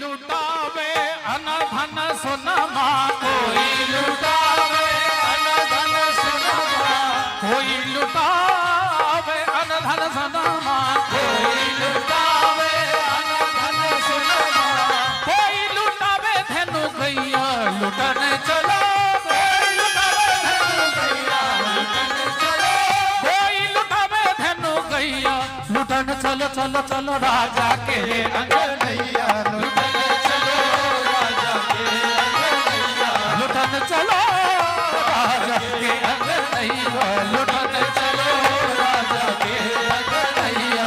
लुटावे अन धन सोनमा, कोई लुटावे अन धन सोनमा, कोई लुटावे अन धन सोनमा, कोई लुटावे अन धन सोनमा, कोई लुटावे धेनु गैया लुटन चलो, कोई लुटावे धेनु गैया लुटन चलो, कोई लुटावे धेनु गैया लुटन चलो, चलो चलो राजा के अंगनैया, लुटन चलो राजा के अंगनैया, लुटन चलो राजा के अंगनैया, लुटन चलो राजा के अंगनैया।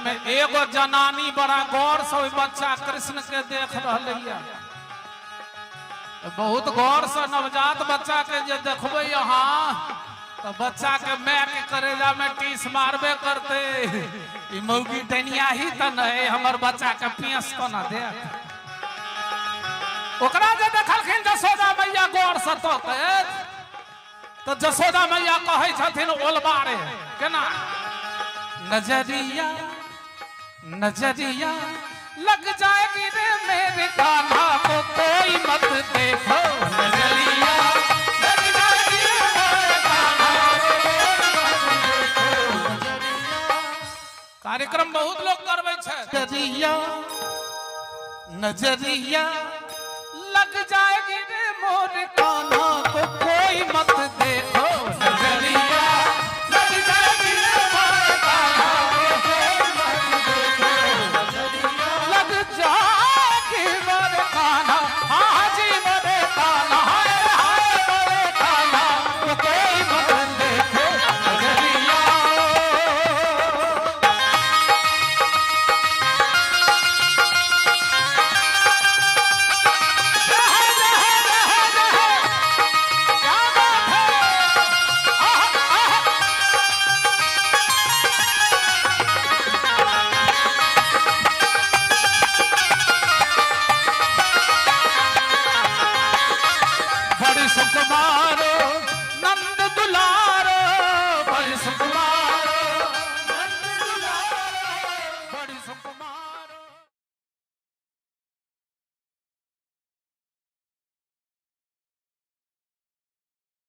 में एगो जनानी बड़ा गौर से बच्चा कृष्ण के देख रही है, बहुत गौर से नवजात बच्चा के जे देखबे यहाँ तो बच्चा के मैं के करेजा में टीस मारबे करते, मौगी टनिया ही तो नहीं हमर बच्चा के पियस तो ना दे। ओकरा जे देखलखिन जसोदा मैया गौर से तो जसोदा मैया कहे छथिन ओलबारे केना, नजरिया नजरिया लग जाएगी रे मेरे कान्हा को कोई मत देखो, नजरिया लग जाएगी रे मेरे कान्हा को कोई मत देखो। कार्यक्रम बहुत लोग करवे छे, नजरिया नजरिया लग जाएगी रे मोरे कान्हा को कोई मत देखो, नजरिया